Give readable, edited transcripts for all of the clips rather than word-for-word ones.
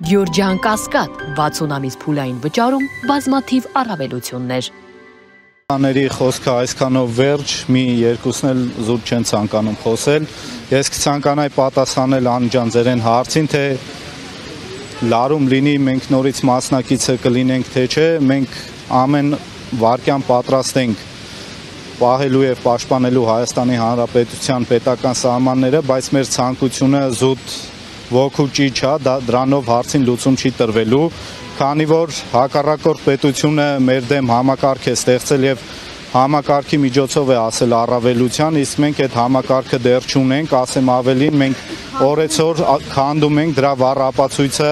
Գյորջյան Կասկադ 60 ամիս փուլային վճարում բազմաթիվ առավելություններ։ Ների խոսքը այսքանով վերջ, մի երկուսն էլ զուտ չեն ցանկանում խոսել։ Ես կցանկանայի պատասխանել Անջան ձերեն հարցին, թե լարում լինի մենք նորից մասնակիցը կլինենք թե չէ, մենք ամեն վարկյան պատրաստ ենք պահելու եւ պաշտպանելու Հայաստանի Հանրապետության պետական սահմանները, բայց մեր ցանկությունը զուտ ոգու ճիչ է, դրանով հարցին լուծում չի տրվելու, քանի որ հակառակորդ պետությունը մեր դեմ համակարգ է ստեղծել եւ համակարգի միջոցով է ասել առավելության, իսկ մենք այդ համակարգը դեռ չունենք, ասեմ ավելին, մենք օրեցօր քանդում ենք դրա վառ ապացույցը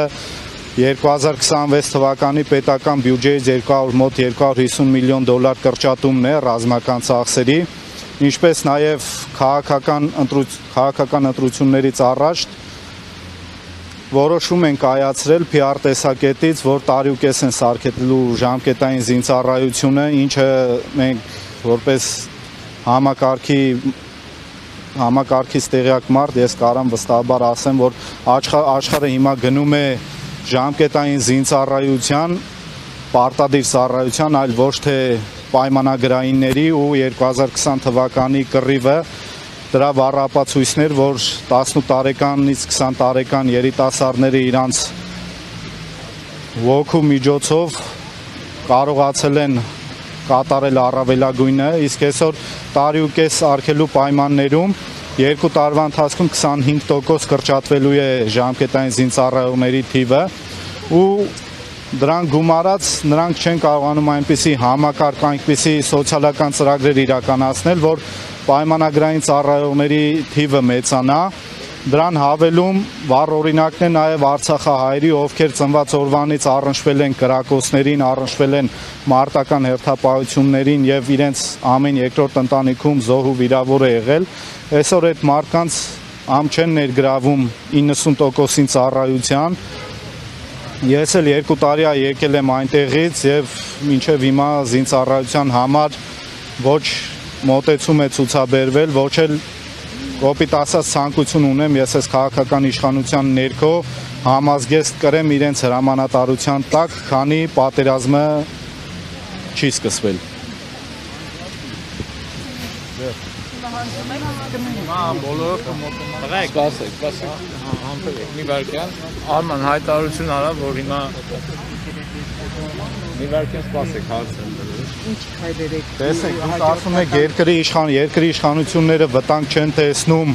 2026 թվականի պետական բյուջեից մոտ 250 միլիոն դոլար կրճատումն է ռազմական ծախսերի, ինչպես նաև քաղաքական ընտրություններից առաջ որոշում են կայացրել PR տեսակետից, որ տարիուկես են սարքելու ժամկետային զինծառայությունը, ինչը մենք որպես համակարգից տեղյակ մարդ ես կարամ վստահաբար ասեմ, որ աշխարհը հիմա գնում է ժամկետային զինծառայության, պարտադիր ծառայության, այլ ոչ թե պայմանագրայինների ու 2020 թվականի կռիվը դրա վառապացույցներ, որ 18 տարեկանից 20 տարեկան երիտասարդները իրանց ոգու միջոցով կարողացել են կատարել առավելագույնը, իսկ այսօր տարիուկես արգելու պայմաններում 2 տարվա ընթացքում 25% կրճատվելու է ժամկետային զինծառայողների թիվը ու դրան գումարած նրանք չեն կարողանում այնպիսի համակարգ, այնպիսի սոցիալական ծրագրեր իրականացնել, որ պայմանագրային ծառայողների թիվը մեծանա, դրան հավելում վառ օրինակն է նաև արցախահայերի, ովքեր ծնված օրվանից առնչվել են կրակոցներին, առնչվել են մարտական հերթապահություններին եւ իրենց ամեն երկրորդ ընտանիքում զոհ ու վիրավոր է եղել, այսօր այդ մարդկանց ամ չեն ներգրավում 90%-ին ծառայության։ Ես էլ 2 տարի է եկել եմ այնտեղից եւ մինչեւ հիմա զինծառայության համար ոչ մոտեցում է ցուցաբերվել, ոչ էլ կոպիտ ասած ցանկություն ունեմ ես այս քաղաքական իշխանության ներքո համազգեստ կրեմ իրենց հրամանատարության տակ, քանի պատերազմը չի սկսվել։ Մի վարկյան, Արման հայտարարություն արա, որ հիմա մի վարկյան սպասեք հարցը։ Ինչ քայլեր եք։ Տեսեք, դուք ասում եք երկրի իշխանությունները վտանգ չեն տեսնում,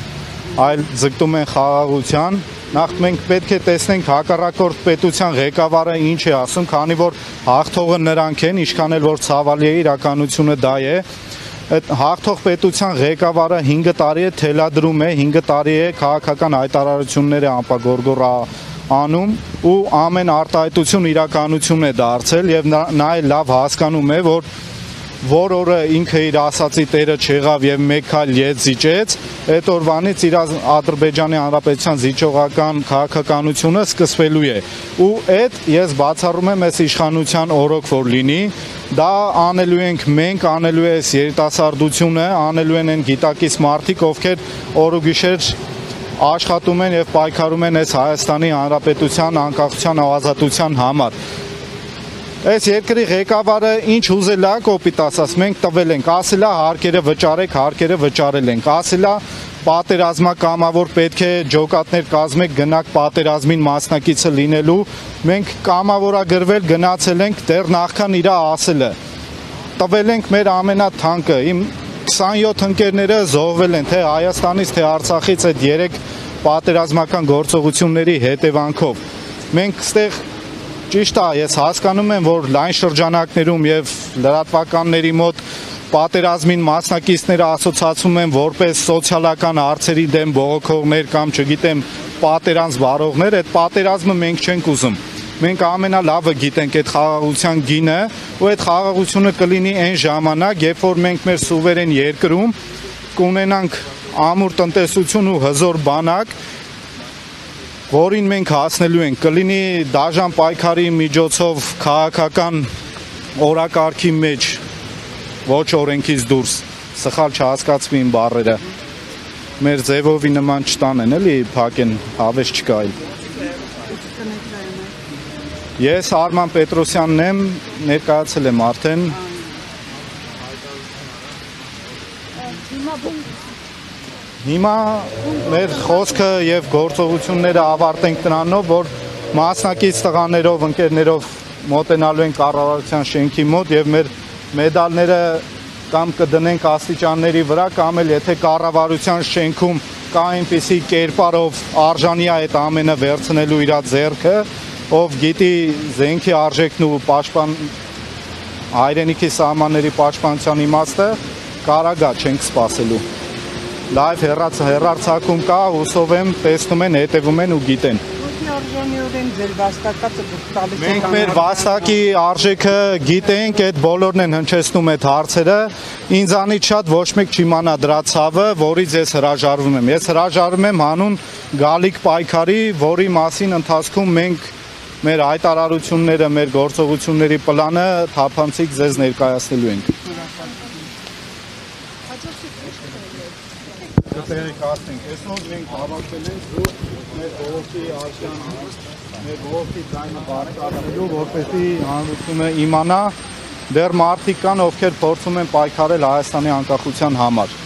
այլ ձգտում են խաղաղության։ Նախ մենք պետք է տեսնենք հակառակորդ պետության ղեկավարը ինչ է ասում, քանի որ հաղթողը նրանք են, ինչքան էլ որ ցավալի է իրականությունը դա է։ Այդ հաղթող պետության ղեկավարը 5 տարի է թելադրում է, 5 տարի է քաղաքական հայտարարություններ է անպագորգոր անում ու ամեն արտահայտություն իրականություն է դարձել եւ նա լավ հասկանում է, որ օրը ինքը իր ասացի տերը չեղավ եւ մեկ քայլ ետ զիջեց, այդ օրվանից իր Ադրբեջանի Հանրապետության զիջողական քաղաքականությունը սկսվելու է։ Ու այդ ես բացառում եմ այս իշխանության օրոք որ լինի, դա անելու ենք մենք, անելու է այս երիտասարդությունը, անելու են գիտակից մարդիկ, ովքեր օր ու գիշեր աշխատում են եւ պայքարում են այս Հայաստանի Հանրապետության անկախության ազատության համար։ Այս երկրի ղեկավարը ինչ ուզել է կոպիտ ասած, մենք տվել ենք, ասել է հարկերը վճարեք, հարկերը վճարել ենք, ասել է պատերազմակամավոր պետք է ջոկատներ կազմեք, գնաք պատերազմին մասնակիցը լինելու, մենք կամավորագրվել գնացել ենք, դեռ նախքան իրա ասելը, տվել ենք մեր ամենաթանկը, իմ 27 ընկերները զոհվել են, թե Հայաստանից, թե Արցախից այդ 3 պատերազմական գործողությունների հետևանքով։ Մենք ստեղ ճիշտ է, ես հասկանում եմ, որ լայն շրջանակներում եւ լրատվականների մոտ պատերազմին մասնակիցները ասոցացում են որպես սոցիալական հարցերի դեմ բողոքողներ կամ չգիտեմ պատերազմ վարողներ, այդ պատերազմը մենք չենք ուզում։ Մենք ամենալավը գիտենք այդ խաղաղության գինը, ու այդ խաղաղությունը կլինի այն ժամանակ, երբ որ մենք մեր սուվերեն երկրում կունենանք ամուր տնտեսություն ու հզոր բանակ, որին մենք հասնելու ենք, կլինի դաժան պայքարի միջոցով քաղաքական օրակարգի մեջ, ոչ օրենքից դուրս, սխալ չհասկացվի իմ բառերը, մեր ձևովի նման չտանեն, էլի փակեն, հավես չկա այլ։ Ես Արման Պետրոսյանն եմ, ներկայացել եմ արդեն։ Հիմա մեր խոսքը եւ գործողությունները ավարտենք նրանով, որ մասնակից տղաներով, ընկերներով մոտենալու են կառավարության շենքի մոտ եւ մեր մեդալները կամ կդնենք աստիճանների վրա, կամ էլ եթե կառավարության շենքում կա այնպիսի կերպարով արժանի է այդ ամենը վերցնելու իր ձեռքը, ով գիտի զենքի արժեքն ու պաշտպան հայրենիքի սահմանների պաշտպանության իմաստը, կարա գա, չենք սպասելու։ Լայվ հեռարձակում կա, հուսով եմ տեսնում են, հետևում են ու գիտեն։ Մենք մեր վաստակի արժեքը գիտենք, այդ բոլորն են հնչեցնում այդ հարցերը, ինձանից շատ ոչ մեկ չիմանա դրա ցավը, որից ես հրաժարվում եմ։ Ես հրաժարվում եմ հանուն գալիք պայքարի, որի մասին ընթացքում մենք մեր հայտարարությունները, մեր գործողությունների պլանը թափանցիկ ձեզ ներկայացնելու ենք։ Կտերեկացնենք, այսօր մենք հավաքվել ենք մեր ողորքի աշյան, մեր ողորքի ձայնը բարձրացնելու, որպեսզի հանրությունը իմանա, դեռ մարդիկ կան, ովքեր փորձում են պայքարել Հայաստանի անկախության համար։